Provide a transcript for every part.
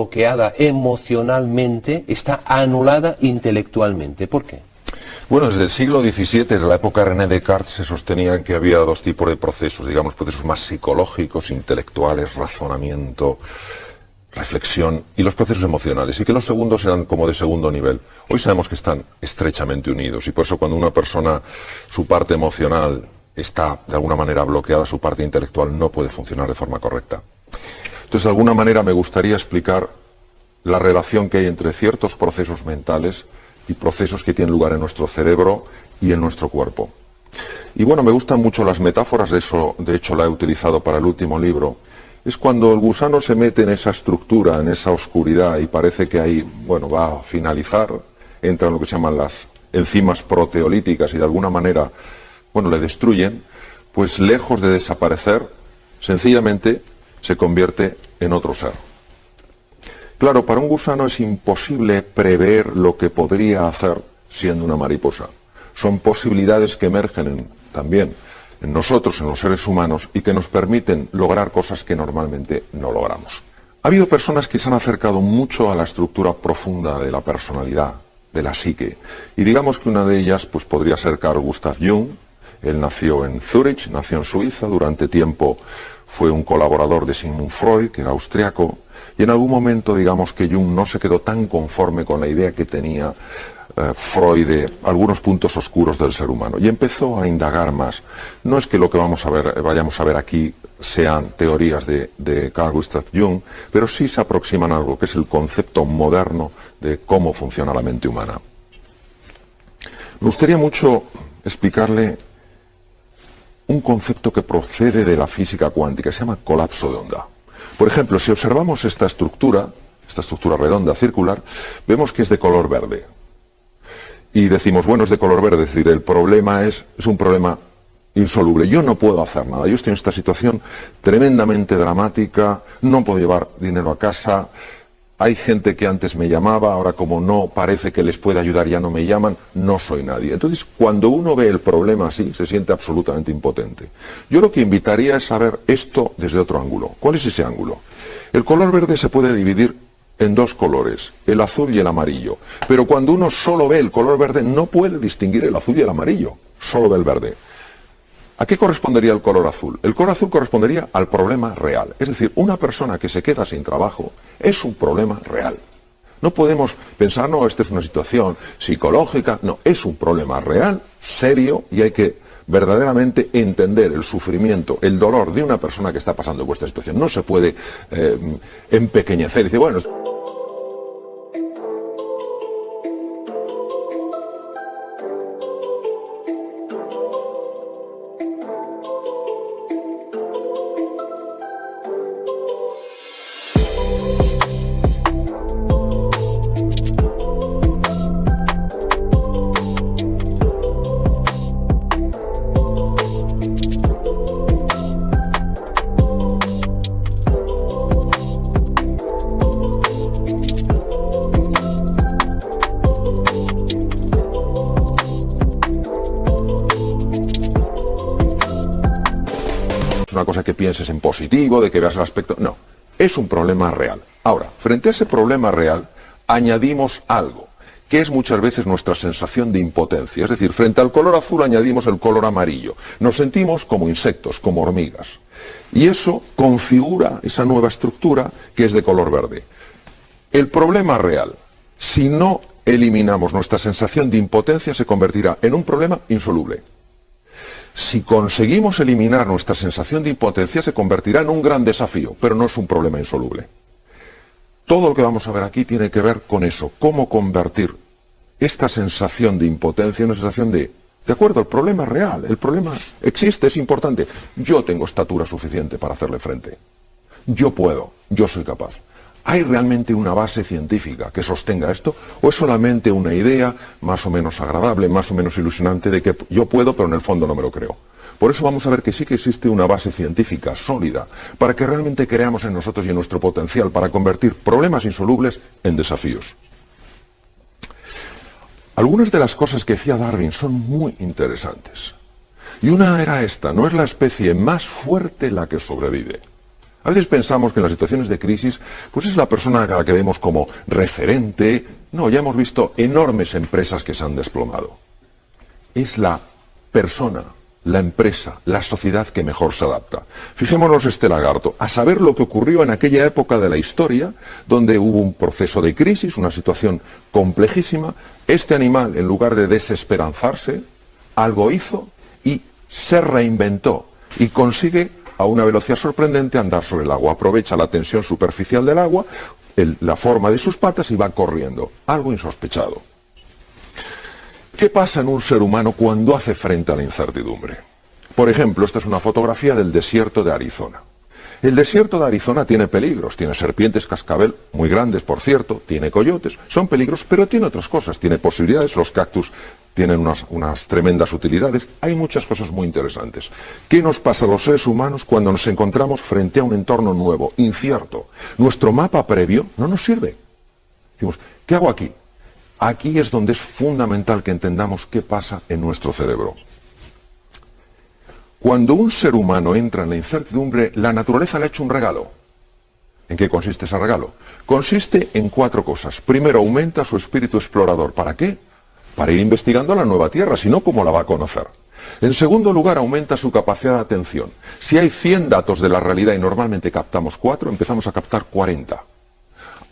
bloqueada emocionalmente, está anulada intelectualmente. ¿Por qué? Bueno, desde el siglo XVII, desde la época de René Descartes, se sostenía que había dos tipos de procesos, digamos, procesos más psicológicos, intelectuales, razonamiento, reflexión, y los procesos emocionales, y que los segundos eran como de segundo nivel. Hoy sabemos que están estrechamente unidos, y por eso cuando una persona, su parte emocional está de alguna manera bloqueada, su parte intelectual no puede funcionar de forma correcta. Entonces, de alguna manera me gustaría explicar la relación que hay entre ciertos procesos mentales y procesos que tienen lugar en nuestro cerebro y en nuestro cuerpo. Y bueno, me gustan mucho las metáforas, de hecho la he utilizado para el último libro. Es cuando el gusano se mete en esa estructura, en esa oscuridad, y parece que ahí, bueno, va a finalizar, entra en lo que se llaman las enzimas proteolíticas y de alguna manera, bueno, le destruyen, pues lejos de desaparecer, sencillamente se convierte en otro ser. Claro, para un gusano es imposible prever lo que podría hacer siendo una mariposa. Son posibilidades que emergen también en nosotros, en los seres humanos, y que nos permiten lograr cosas que normalmente no logramos. Ha habido personas que se han acercado mucho a la estructura profunda de la personalidad, de la psique. Y digamos que una de ellas pues, podría ser Carl Gustav Jung. Él nació en Zúrich, nació en Suiza, durante tiempo fue un colaborador de Sigmund Freud, que era austriaco, y en algún momento digamos que Jung no se quedó tan conforme con la idea que tenía Freud de algunos puntos oscuros del ser humano, y empezó a indagar más. No es que lo que vayamos a ver aquí sean teorías de Carl Gustav Jung, pero sí se aproximan a algo que es el concepto moderno de cómo funciona la mente humana. Me gustaría mucho explicarle un concepto que procede de la física cuántica, se llama colapso de onda. Por ejemplo, si observamos esta estructura redonda, circular, vemos que es de color verde. Y decimos, bueno, es de color verde, es decir, el problema es un problema insoluble. Yo no puedo hacer nada, yo estoy en esta situación tremendamente dramática, no puedo llevar dinero a casa, hay gente que antes me llamaba, ahora como no parece que les puede ayudar, ya no me llaman, no soy nadie. Entonces, cuando uno ve el problema así, se siente absolutamente impotente. Yo lo que invitaría es a ver esto desde otro ángulo. ¿Cuál es ese ángulo? El color verde se puede dividir en dos colores, el azul y el amarillo. Pero cuando uno solo ve el color verde, no puede distinguir el azul y el amarillo, solo ve el verde. ¿A qué correspondería el color azul? El color azul correspondería al problema real. Es decir, una persona que se queda sin trabajo es un problema real. No podemos pensar, no, esta es una situación psicológica. No, es un problema real, serio, y hay que verdaderamente entender el sufrimiento, el dolor de una persona que está pasando por esta situación. No se puede empequeñecer y decir, bueno... una cosa que pienses en positivo, de que veas el aspecto... No, es un problema real. Ahora, frente a ese problema real, añadimos algo, que es muchas veces nuestra sensación de impotencia. Es decir, frente al color azul añadimos el color amarillo. Nos sentimos como insectos, como hormigas. Y eso configura esa nueva estructura que es de color verde. El problema real, si no eliminamos nuestra sensación de impotencia, se convertirá en un problema insoluble. Si conseguimos eliminar nuestra sensación de impotencia, se convertirá en un gran desafío, pero no es un problema insoluble. Todo lo que vamos a ver aquí tiene que ver con eso, cómo convertir esta sensación de impotencia en una sensación de acuerdo, el problema es real, el problema existe, es importante. Yo tengo estatura suficiente para hacerle frente. Yo puedo, yo soy capaz. ¿Hay realmente una base científica que sostenga esto? ¿O es solamente una idea más o menos agradable, más o menos ilusionante de que yo puedo, pero en el fondo no me lo creo? Por eso vamos a ver que sí que existe una base científica sólida para que realmente creamos en nosotros y en nuestro potencial para convertir problemas insolubles en desafíos. Algunas de las cosas que decía Darwin son muy interesantes. Y una era esta, no es la especie más fuerte la que sobrevive. A veces pensamos que en las situaciones de crisis, pues es la persona a la que vemos como referente. No, ya hemos visto enormes empresas que se han desplomado. Es la persona, la empresa, la sociedad que mejor se adapta. Fijémonos este lagarto, a saber lo que ocurrió en aquella época de la historia, donde hubo un proceso de crisis, una situación complejísima. Este animal, en lugar de desesperanzarse, algo hizo y se reinventó y consigue a una velocidad sorprendente andar sobre el agua. Aprovecha la tensión superficial del agua, la forma de sus patas y va corriendo. Algo insospechado. ¿Qué pasa en un ser humano cuando hace frente a la incertidumbre? Por ejemplo, esta es una fotografía del desierto de Arizona. El desierto de Arizona tiene peligros, tiene serpientes cascabel, muy grandes por cierto, tiene coyotes, son peligros, pero tiene otras cosas, tiene posibilidades, los cactus tienen unas tremendas utilidades, hay muchas cosas muy interesantes. ¿Qué nos pasa a los seres humanos cuando nos encontramos frente a un entorno nuevo, incierto? Nuestro mapa previo no nos sirve. Decimos, ¿qué hago aquí? Aquí es donde es fundamental que entendamos qué pasa en nuestro cerebro. Cuando un ser humano entra en la incertidumbre, la naturaleza le ha hecho un regalo. ¿En qué consiste ese regalo? Consiste en 4 cosas. Primero, aumenta su espíritu explorador. ¿Para qué? Para ir investigando la nueva tierra, si no, ¿cómo la va a conocer? En segundo lugar, aumenta su capacidad de atención. Si hay 100 datos de la realidad y normalmente captamos 4, empezamos a captar 40.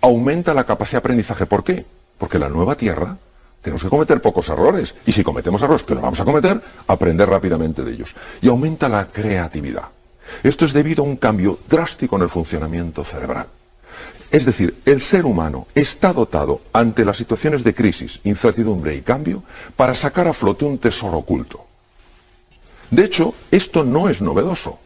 Aumenta la capacidad de aprendizaje. ¿Por qué? Porque en la nueva tierra tenemos que cometer pocos errores. Y si cometemos errores, que no vamos a cometer, aprender rápidamente de ellos. Y aumenta la creatividad. Esto es debido a un cambio drástico en el funcionamiento cerebral. Es decir, el ser humano está dotado ante las situaciones de crisis, incertidumbre y cambio para sacar a flote un tesoro oculto. De hecho, esto no es novedoso.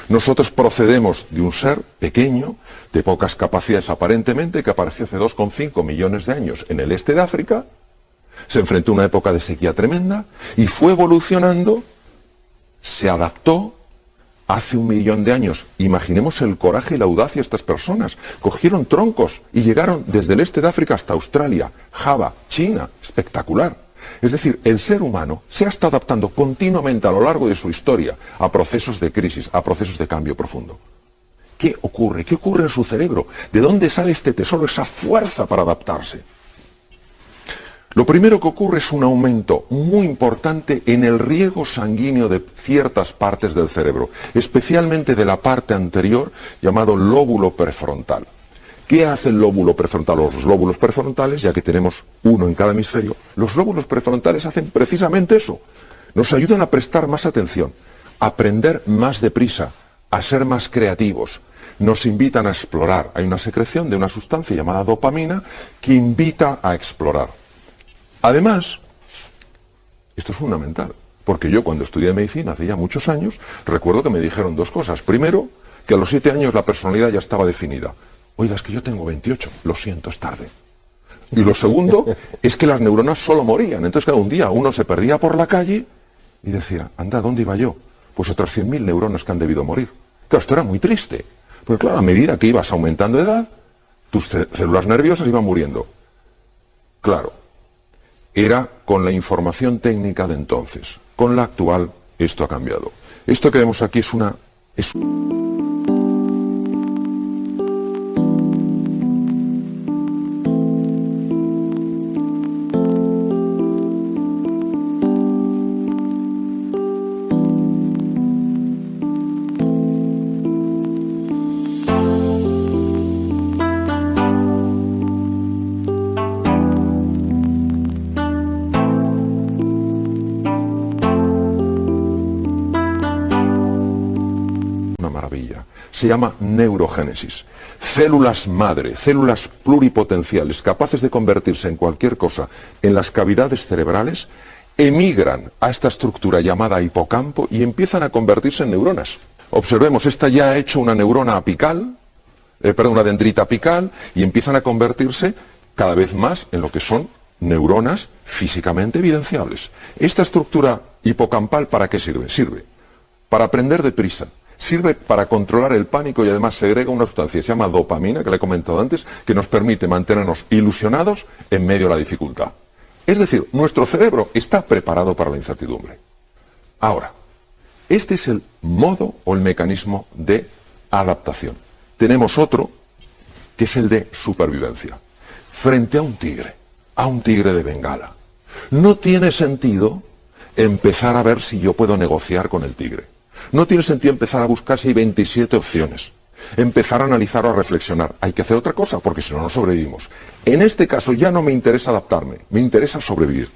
Nosotros procedemos de un ser pequeño, de pocas capacidades aparentemente, que apareció hace 2,5 millones de años en el este de África, se enfrentó a una época de sequía tremenda y fue evolucionando, se adaptó. Hace 1 millón de años, imaginemos el coraje y la audacia de estas personas. Cogieron troncos y llegaron desde el este de África hasta Australia, Java, China. Espectacular. Es decir, el ser humano se ha estado adaptando continuamente a lo largo de su historia a procesos de crisis, a procesos de cambio profundo. ¿Qué ocurre? ¿Qué ocurre en su cerebro? ¿De dónde sale este tesoro, esa fuerza para adaptarse? Lo primero que ocurre es un aumento muy importante en el riego sanguíneo de ciertas partes del cerebro, especialmente de la parte anterior, llamado lóbulo prefrontal. ¿Qué hace el lóbulo prefrontal? Los lóbulos prefrontales, ya que tenemos uno en cada hemisferio, los lóbulos prefrontales hacen precisamente eso. Nos ayudan a prestar más atención, a aprender más deprisa, a ser más creativos. Nos invitan a explorar. Hay una secreción de una sustancia llamada dopamina que invita a explorar. Además, esto es fundamental, porque yo cuando estudié medicina hace ya muchos años, recuerdo que me dijeron 2 cosas. Primero, que a los 7 años la personalidad ya estaba definida. Oiga, es que yo tengo 28, lo siento, es tarde. Y lo segundo es que las neuronas solo morían. Entonces, cada un día uno se perdía por la calle y decía, anda, ¿dónde iba yo? Pues otras 100.000 neuronas que han debido morir. Claro, esto era muy triste. Porque claro, a medida que ibas aumentando de edad, tus células nerviosas iban muriendo. Claro. Era con la información técnica de entonces. Con la actual, esto ha cambiado. Esto que vemos aquí es una... Se llama neurogénesis. Células madre, células pluripotenciales, capaces de convertirse en cualquier cosa en las cavidades cerebrales, emigran a esta estructura llamada hipocampo y empiezan a convertirse en neuronas. Observemos, esta ya ha hecho una neurona apical, una dendrita apical, y empiezan a convertirse cada vez más en lo que son neuronas físicamente evidenciables. Esta estructura hipocampal, ¿para qué sirve? Sirve para aprender deprisa. Sirve para controlar el pánico y además segrega una sustancia que se llama dopamina, que le he comentado antes, que nos permite mantenernos ilusionados en medio de la dificultad. Es decir, nuestro cerebro está preparado para la incertidumbre. Ahora, este es el modo o el mecanismo de adaptación. Tenemos otro, que es el de supervivencia. Frente a un tigre de Bengala, no tiene sentido empezar a ver si yo puedo negociar con el tigre. No tiene sentido empezar a buscar si hay 27 opciones. Empezar a analizar o a reflexionar. Hay que hacer otra cosa, porque si no, no sobrevivimos. En este caso ya no me interesa adaptarme, me interesa sobrevivir.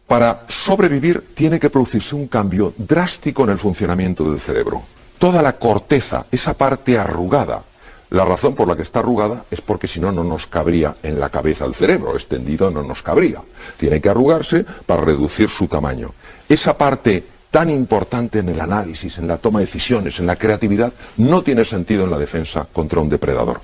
Para sobrevivir tiene que producirse un cambio drástico en el funcionamiento del cerebro. Toda la corteza, esa parte arrugada, la razón por la que está arrugada es porque si no, no nos cabría en la cabeza el cerebro, extendido no nos cabría. Tiene que arrugarse para reducir su tamaño. Esa parte tan importante en el análisis, en la toma de decisiones, en la creatividad, no tiene sentido en la defensa contra un depredador.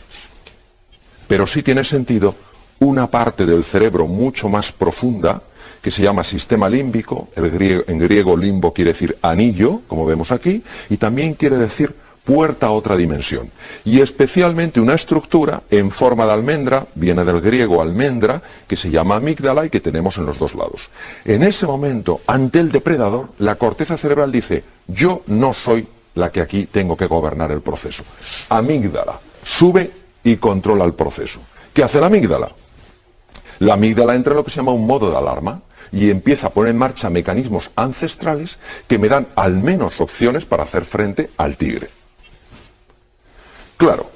Pero sí tiene sentido una parte del cerebro mucho más profunda, que se llama sistema límbico, en griego limbo quiere decir anillo, como vemos aquí, y también quiere decir puerta a otra dimensión. Y especialmente una estructura en forma de almendra, viene del griego almendra, que se llama amígdala y que tenemos en los dos lados. En ese momento, ante el depredador, la corteza cerebral dice, yo no soy la que aquí tengo que gobernar el proceso. Amígdala, sube y controla el proceso. ¿Qué hace la amígdala? La amígdala entra en lo que se llama un modo de alarma y empieza a poner en marcha mecanismos ancestrales que me dan al menos opciones para hacer frente al tigre. Claro,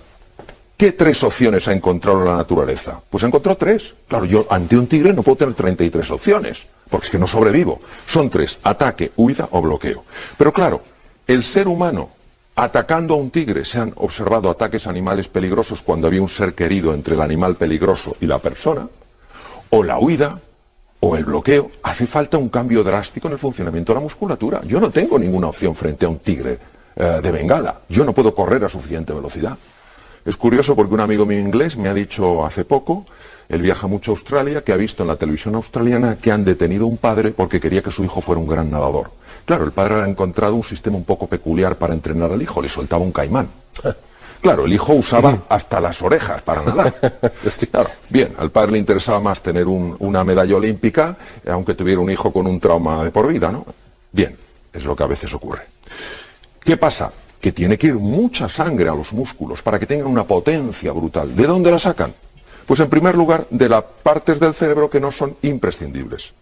¿qué 3 opciones ha encontrado la naturaleza? Pues ha encontrado 3. Claro, yo ante un tigre no puedo tener 33 opciones, porque es que no sobrevivo. Son 3, ataque, huida o bloqueo. Pero claro, el ser humano atacando a un tigre, se han observado ataques a animales peligrosos cuando había un ser querido entre el animal peligroso y la persona, o la huida, o el bloqueo. Hace falta un cambio drástico en el funcionamiento de la musculatura. Yo no tengo ninguna opción frente a un tigre de Bengala. Yo no puedo correr a suficiente velocidad. Es curioso porque un amigo mío inglés me ha dicho hace poco, él viaja mucho a Australia, que ha visto en la televisión australiana que han detenido a un padre porque quería que su hijo fuera un gran nadador. Claro, el padre ha encontrado un sistema un poco peculiar para entrenar al hijo, le soltaba un caimán. Claro, el hijo usaba hasta las orejas para nadar. Claro, bien, al padre le interesaba más tener una medalla olímpica, aunque tuviera un hijo con un trauma de por vida, ¿no? Bien, es lo que a veces ocurre. ¿Qué pasa? Que tiene que ir mucha sangre a los músculos para que tengan una potencia brutal. ¿De dónde la sacan? Pues en primer lugar, de las partes del cerebro que no son imprescindibles.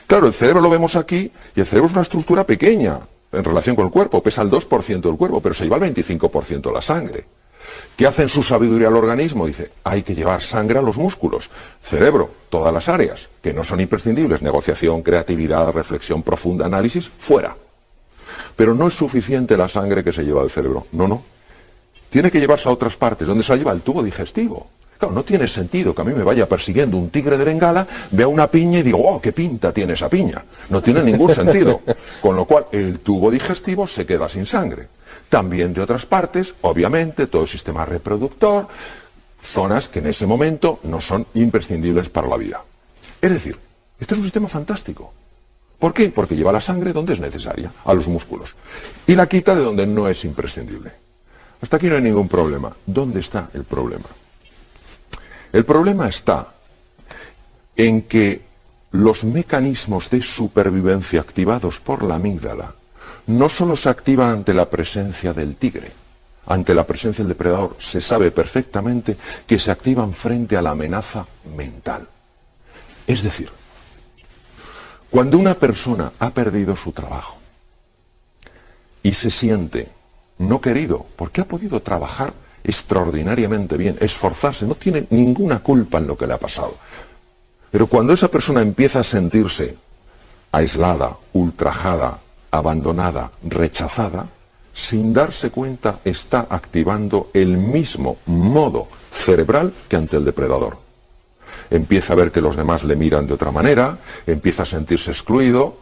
Claro, el cerebro lo vemos aquí, y el cerebro es una estructura pequeña en relación con el cuerpo, pesa el 2% del cuerpo, pero se lleva el 25% de la sangre. ¿Qué hace en su sabiduría al organismo? Dice, hay que llevar sangre a los músculos. Cerebro, todas las áreas que no son imprescindibles, negociación, creatividad, reflexión profunda, análisis, fuera. Pero no es suficiente la sangre que se lleva al cerebro, no. Tiene que llevarse a otras partes, donde se la lleva el tubo digestivo. Claro, no tiene sentido que a mí me vaya persiguiendo un tigre de Bengala, vea una piña y digo, ¡oh, qué pinta tiene esa piña! No tiene ningún sentido. Con lo cual, el tubo digestivo se queda sin sangre. También de otras partes, obviamente, todo el sistema reproductor, zonas que en ese momento no son imprescindibles para la vida. Es decir, este es un sistema fantástico. ¿Por qué? Porque lleva la sangre donde es necesaria, a los músculos, y la quita de donde no es imprescindible. Hasta aquí no hay ningún problema. ¿Dónde está el problema? El problema está en que los mecanismos de supervivencia activados por la amígdala no solo se activan ante la presencia del tigre, ante la presencia del depredador, se sabe perfectamente que se activan frente a la amenaza mental. Es decir, cuando una persona ha perdido su trabajo y se siente no querido porque ha podido trabajar extraordinariamente bien, esforzarse, no tiene ninguna culpa en lo que le ha pasado. Pero cuando esa persona empieza a sentirse aislada, ultrajada, abandonada, rechazada, sin darse cuenta está activando el mismo modo cerebral que ante el depredador. Empieza a ver que los demás le miran de otra manera, empieza a sentirse excluido,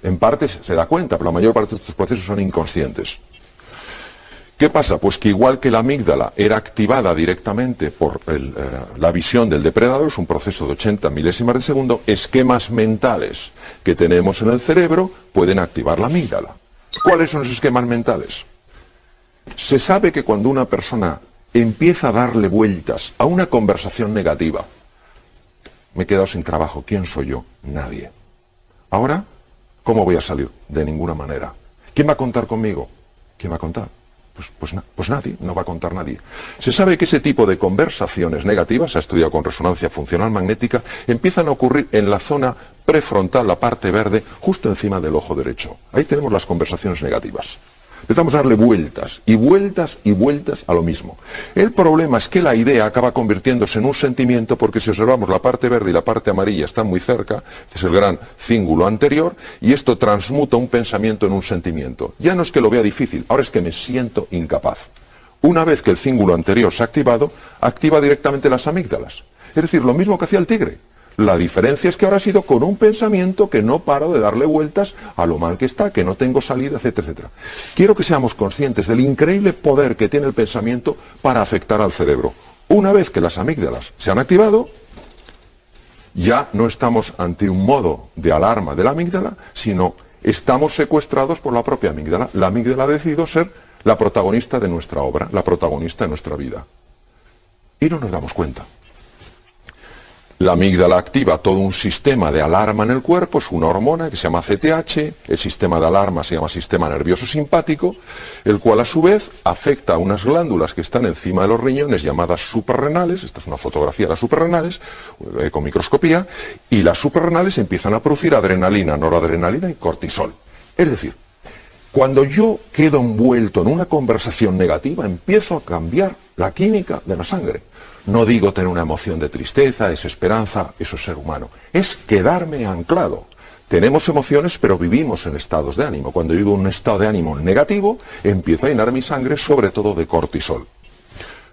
en parte se da cuenta, pero la mayor parte de estos procesos son inconscientes. ¿Qué pasa? Pues que igual que la amígdala era activada directamente por la visión del depredador, es un proceso de 80 milésimas de segundo, esquemas mentales que tenemos en el cerebro pueden activar la amígdala. ¿Cuáles son esos esquemas mentales? Se sabe que cuando una persona empieza a darle vueltas a una conversación negativa, me he quedado sin trabajo, ¿quién soy yo? Nadie. Ahora, ¿cómo voy a salir? De ninguna manera. ¿Quién va a contar conmigo? ¿Quién va a contar? Pues nadie, no va a contar nadie. Se sabe que ese tipo de conversaciones negativas, se ha estudiado con resonancia funcional magnética, empiezan a ocurrir en la zona prefrontal, la parte verde, justo encima del ojo derecho. Ahí tenemos las conversaciones negativas. Empezamos a darle vueltas y vueltas y vueltas a lo mismo. El problema es que la idea acaba convirtiéndose en un sentimiento porque si observamos la parte verde y la parte amarilla están muy cerca, este es el gran cíngulo anterior, y esto transmuta un pensamiento en un sentimiento. Ya no es que lo vea difícil, ahora es que me siento incapaz. Una vez que el cíngulo anterior se ha activado, activa directamente las amígdalas. Es decir, lo mismo que hacía el tigre. La diferencia es que ahora ha sido con un pensamiento que no paro de darle vueltas a lo mal que está, que no tengo salida, etcétera, etcétera. Quiero que seamos conscientes del increíble poder que tiene el pensamiento para afectar al cerebro. Una vez que las amígdalas se han activado, ya no estamos ante un modo de alarma de la amígdala, sino estamos secuestrados por la propia amígdala. La amígdala ha decidido ser la protagonista de nuestra obra, la protagonista de nuestra vida. Y no nos damos cuenta. La amígdala activa todo un sistema de alarma en el cuerpo, es una hormona que se llama CTH, el sistema de alarma se llama sistema nervioso simpático, el cual a su vez afecta a unas glándulas que están encima de los riñones llamadas suprarrenales, esta es una fotografía de las suprarrenales, con microscopía, y las suprarrenales empiezan a producir adrenalina, noradrenalina y cortisol. Es decir, cuando yo quedo envuelto en una conversación negativa, empiezo a cambiar la química de la sangre. No digo tener una emoción de tristeza, desesperanza, eso es ser humano. Es quedarme anclado. Tenemos emociones, pero vivimos en estados de ánimo. Cuando vivo en un estado de ánimo negativo, empiezo a llenar mi sangre sobre todo de cortisol.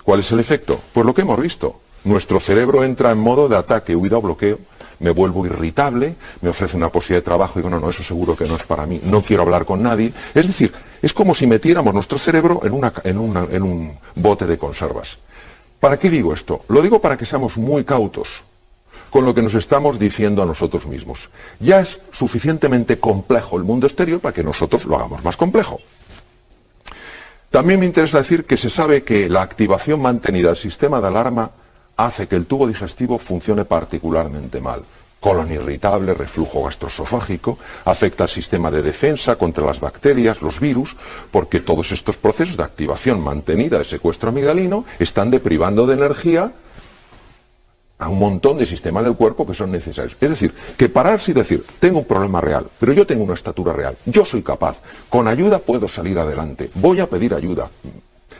¿Cuál es el efecto? Pues lo que hemos visto. Nuestro cerebro entra en modo de ataque, huida o bloqueo. Me vuelvo irritable, me ofrece una posibilidad de trabajo y digo, no, eso seguro que no es para mí, no quiero hablar con nadie. Es decir, es como si metiéramos nuestro cerebro en un bote de conservas. ¿Para qué digo esto? Lo digo para que seamos muy cautos con lo que nos estamos diciendo a nosotros mismos. Ya es suficientemente complejo el mundo exterior para que nosotros lo hagamos más complejo. También me interesa decir que se sabe que la activación mantenida del sistema de alarma hace que el tubo digestivo funcione particularmente mal. Colon irritable, reflujo gastroesofágico, afecta al sistema de defensa contra las bacterias, los virus, porque todos estos procesos de activación mantenida de secuestro amigdalino están deprivando de energía a un montón de sistemas del cuerpo que son necesarios. Es decir, que pararse y decir, tengo un problema real, pero yo tengo una estatura real, yo soy capaz, con ayuda puedo salir adelante, voy a pedir ayuda,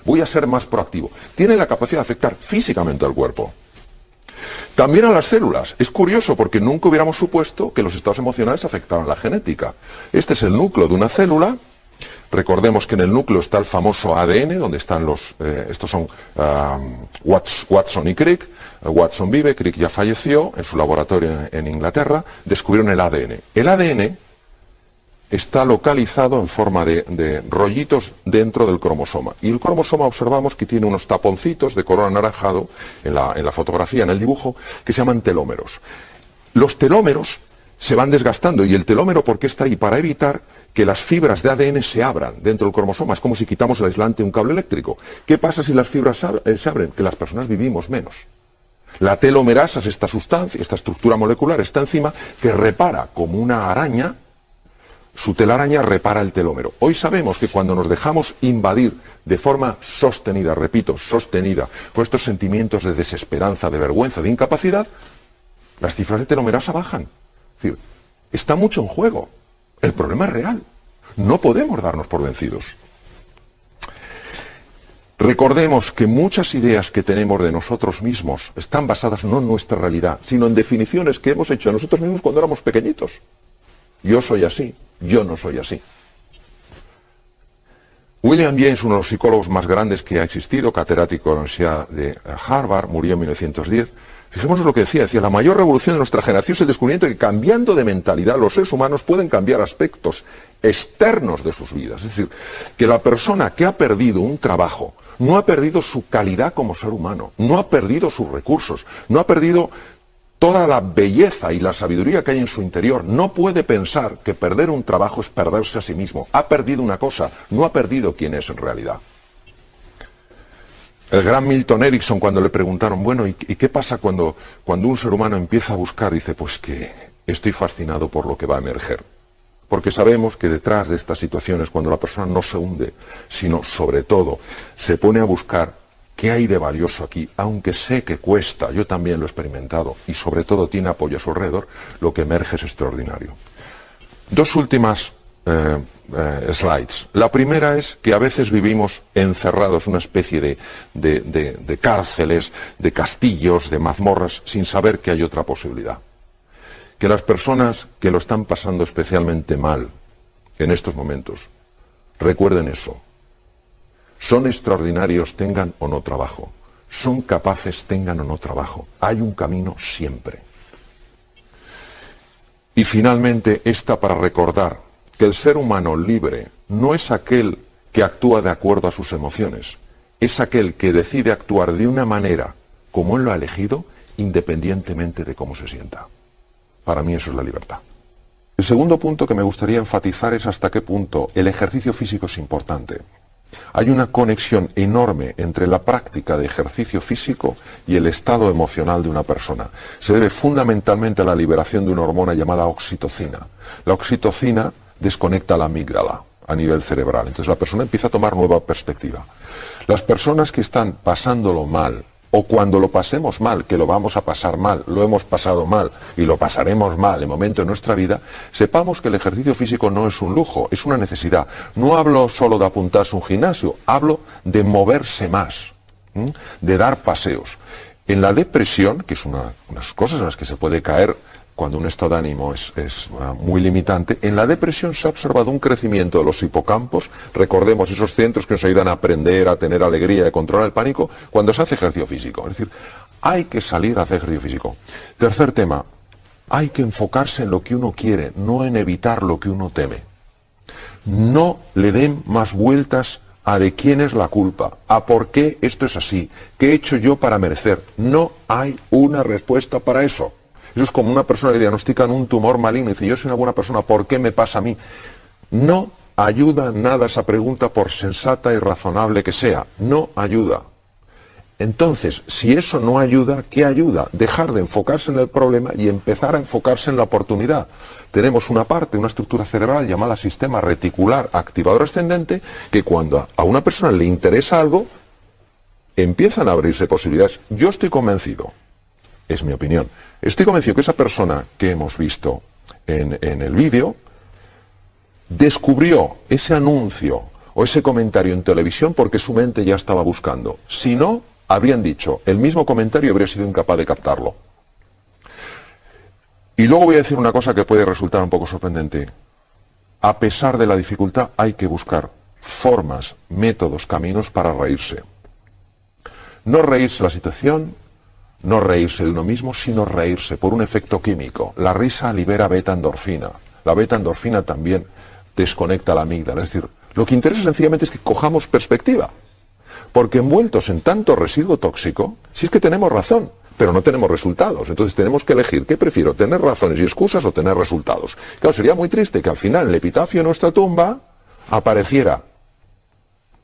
voy a ser más proactivo. Tiene la capacidad de afectar físicamente al cuerpo. También a las células. Es curioso porque nunca hubiéramos supuesto que los estados emocionales afectaban la genética. Este es el núcleo de una célula. Recordemos que en el núcleo está el famoso ADN, donde están estos son Watson y Crick. Watson vive, Crick ya falleció, en su laboratorio en Inglaterra, descubrieron el ADN. El ADN está localizado en forma de rollitos dentro del cromosoma. Y el cromosoma observamos que tiene unos taponcitos de color anaranjado en la fotografía, en el dibujo, que se llaman telómeros. Los telómeros se van desgastando y el telómero, ¿por qué está ahí? Para evitar que las fibras de ADN se abran dentro del cromosoma. Es como si quitamos el aislante de un cable eléctrico. ¿Qué pasa si las fibras se abren? Que las personas vivimos menos. La telomerasa es esta sustancia, esta estructura molecular, esta enzima que repara como una araña. Su telaraña repara el telómero. Hoy sabemos que cuando nos dejamos invadir de forma sostenida, repito, sostenida, por estos sentimientos de desesperanza, de vergüenza, de incapacidad, las cifras de telomerasa bajan. Es decir, está mucho en juego. El problema es real. No podemos darnos por vencidos. Recordemos que muchas ideas que tenemos de nosotros mismos están basadas no en nuestra realidad, sino en definiciones que hemos hecho a nosotros mismos cuando éramos pequeñitos. Yo soy así. Yo no soy así. William James, uno de los psicólogos más grandes que ha existido, catedrático de la Universidad de Harvard, murió en 1910. Fijémonos lo que decía, la mayor revolución de nuestra generación es el descubrimiento de que cambiando de mentalidad los seres humanos pueden cambiar aspectos externos de sus vidas. Es decir, que la persona que ha perdido un trabajo no ha perdido su calidad como ser humano, no ha perdido sus recursos, no ha perdido toda la belleza y la sabiduría que hay en su interior. No puede pensar que perder un trabajo es perderse a sí mismo. Ha perdido una cosa, no ha perdido quién es en realidad. El gran Milton Erickson, cuando le preguntaron, bueno, ¿y qué pasa cuando un ser humano empieza a buscar? Dice, pues que estoy fascinado por lo que va a emerger. Porque sabemos que detrás de estas situaciones, cuando la persona no se hunde, sino sobre todo se pone a buscar qué hay de valioso aquí, aunque sé que cuesta, yo también lo he experimentado, y sobre todo tiene apoyo a su alrededor, lo que emerge es extraordinario. Dos últimas slides. La primera es que a veces vivimos encerrados en una especie de cárceles, de castillos, de mazmorras, sin saber que hay otra posibilidad. Que las personas que lo están pasando especialmente mal en estos momentos, recuerden eso. Son extraordinarios, tengan o no trabajo. Son capaces, tengan o no trabajo. Hay un camino siempre. Y finalmente, esta para recordar que el ser humano libre no es aquel que actúa de acuerdo a sus emociones. Es aquel que decide actuar de una manera como él lo ha elegido, independientemente de cómo se sienta. Para mí eso es la libertad. El segundo punto que me gustaría enfatizar es hasta qué punto el ejercicio físico es importante. Hay una conexión enorme entre la práctica de ejercicio físico y el estado emocional de una persona. Se debe fundamentalmente a la liberación de una hormona llamada oxitocina. La oxitocina desconecta la amígdala a nivel cerebral. Entonces la persona empieza a tomar nueva perspectiva. Las personas que están pasándolo mal, o cuando lo pasemos mal, que lo vamos a pasar mal, lo hemos pasado mal y lo pasaremos mal en momento de nuestra vida, sepamos que el ejercicio físico no es un lujo, es una necesidad. No hablo solo de apuntarse a un gimnasio, hablo de moverse más, de dar paseos. En la depresión, que es unas cosas en las que se puede caer cuando un estado de ánimo es muy limitante, en la depresión se ha observado un crecimiento de los hipocampos, recordemos esos centros que nos ayudan a aprender, a tener alegría y a controlar el pánico, cuando se hace ejercicio físico. Es decir, hay que salir a hacer ejercicio físico. Tercer tema, hay que enfocarse en lo que uno quiere, no en evitar lo que uno teme. No le den más vueltas a de quién es la culpa, a por qué esto es así, qué he hecho yo para merecer. No hay una respuesta para eso. Eso es como una persona que diagnostican un tumor maligno y dice, yo soy una buena persona, ¿por qué me pasa a mí? No ayuda nada esa pregunta, por sensata y razonable que sea. No ayuda. Entonces, si eso no ayuda, ¿qué ayuda? Dejar de enfocarse en el problema y empezar a enfocarse en la oportunidad. Tenemos una parte, una estructura cerebral llamada sistema reticular activador ascendente, que cuando a una persona le interesa algo, empiezan a abrirse posibilidades. Yo estoy convencido, es mi opinión, estoy convencido que esa persona que hemos visto en el vídeo descubrió ese anuncio o ese comentario en televisión porque su mente ya estaba buscando. Si no, habrían dicho el mismo comentario y habría sido incapaz de captarlo. Y luego voy a decir una cosa que puede resultar un poco sorprendente. A pesar de la dificultad, hay que buscar formas, métodos, caminos para reírse. No reírse de la situación, no reírse de uno mismo, sino reírse por un efecto químico. La risa libera beta-endorfina. La beta-endorfina también desconecta la amígdala. Es decir, lo que interesa sencillamente es que cojamos perspectiva. Porque envueltos en tanto residuo tóxico, si es que tenemos razón, pero no tenemos resultados. Entonces tenemos que elegir, ¿qué prefiero? ¿Tener razones y excusas o tener resultados? Claro, sería muy triste que al final en el epitafio de nuestra tumba apareciera: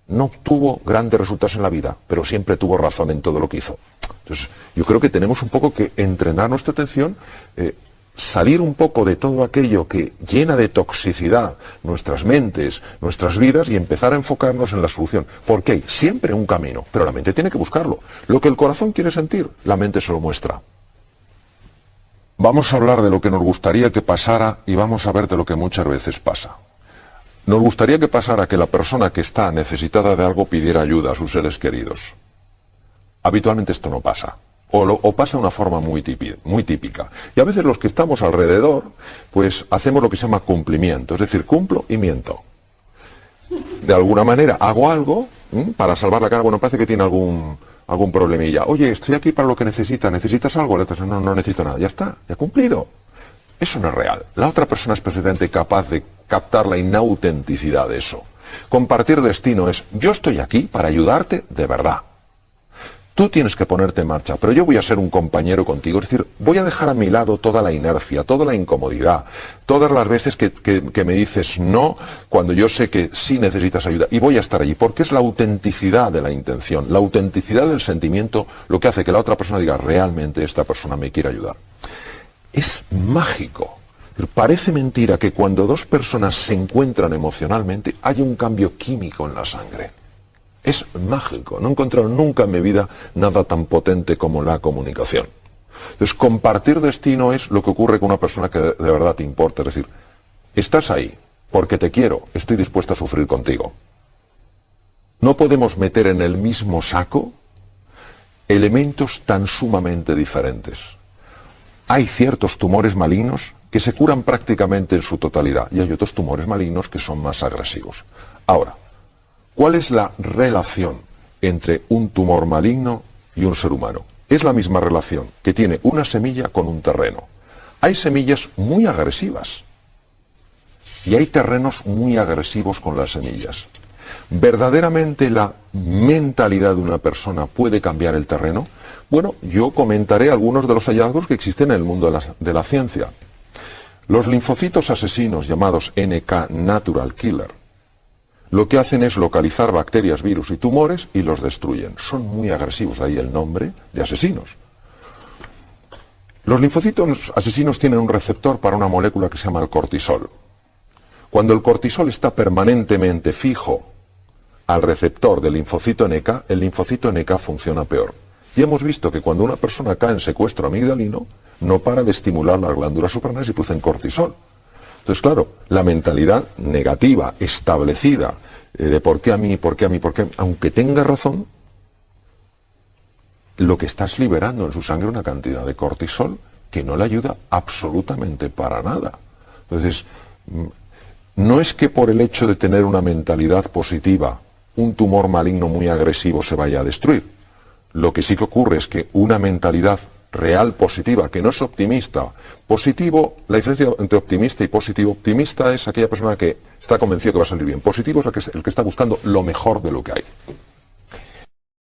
no tuvo grandes resultados en la vida, pero siempre tuvo razón en todo lo que hizo. Entonces, yo creo que tenemos un poco que entrenar nuestra atención, salir un poco de todo aquello que llena de toxicidad nuestras mentes, nuestras vidas, y empezar a enfocarnos en la solución. Porque hay siempre un camino, pero la mente tiene que buscarlo. Lo que el corazón quiere sentir, la mente se lo muestra. Vamos a hablar de lo que nos gustaría que pasara y vamos a ver de lo que muchas veces pasa. Nos gustaría que pasara que la persona que está necesitada de algo pidiera ayuda a sus seres queridos. Habitualmente esto no pasa. O pasa de una forma muy típica. Y a veces los que estamos alrededor, pues hacemos lo que se llama cumplimiento. Es decir, cumplo y miento. De alguna manera hago algo para salvar la cara. Bueno, parece que tiene algún problemilla. Oye, estoy aquí para lo que necesitas. ¿Necesitas algo? No, no necesito nada. Ya está, ya he cumplido. Eso no es real. La otra persona es perfectamente capaz de captar la inautenticidad de eso. Compartir destino es: yo estoy aquí para ayudarte de verdad. Tú tienes que ponerte en marcha, pero yo voy a ser un compañero contigo. Es decir, voy a dejar a mi lado toda la inercia, toda la incomodidad, todas las veces que me dices no, cuando yo sé que sí necesitas ayuda, y voy a estar allí, porque es la autenticidad de la intención, la autenticidad del sentimiento, lo que hace que la otra persona diga: realmente esta persona me quiere ayudar. Es mágico. Parece mentira que cuando dos personas se encuentran emocionalmente haya un cambio químico en la sangre. Es mágico. No he encontrado nunca en mi vida nada tan potente como la comunicación. Entonces, compartir destino es lo que ocurre con una persona que de verdad te importa. Es decir, estás ahí porque te quiero, estoy dispuesto a sufrir contigo. No podemos meter en el mismo saco elementos tan sumamente diferentes. Hay ciertos tumores malignos que se curan prácticamente en su totalidad y hay otros tumores malignos que son más agresivos. Ahora, ¿cuál es la relación entre un tumor maligno y un ser humano? Es la misma relación que tiene una semilla con un terreno. Hay semillas muy agresivas y hay terrenos muy agresivos con las semillas. ¿Verdaderamente la mentalidad de una persona puede cambiar el terreno? Bueno, yo comentaré algunos de los hallazgos que existen en el mundo de la ciencia. Los linfocitos asesinos llamados NK Natural Killer, lo que hacen es localizar bacterias, virus y tumores y los destruyen. Son muy agresivos, de ahí el nombre de asesinos. Los linfocitos asesinos tienen un receptor para una molécula que se llama el cortisol. Cuando el cortisol está permanentemente fijo al receptor del linfocito NK, el linfocito NK funciona peor. Y hemos visto que cuando una persona cae en secuestro amigdalino, no para de estimular las glándulas suprarrenales y producen cortisol. Entonces, claro, la mentalidad negativa, establecida, de por qué a mí, por qué a mí, por qué, aunque tenga razón, lo que estás liberando en su sangre es una cantidad de cortisol que no le ayuda absolutamente para nada. Entonces, no es que por el hecho de tener una mentalidad positiva, un tumor maligno muy agresivo se vaya a destruir. Lo que sí que ocurre es que una mentalidad real positiva, que no es optimista. Positivo, la diferencia entre optimista y positivo, optimista es aquella persona que está convencido que va a salir bien. Positivo es el que está buscando lo mejor de lo que hay.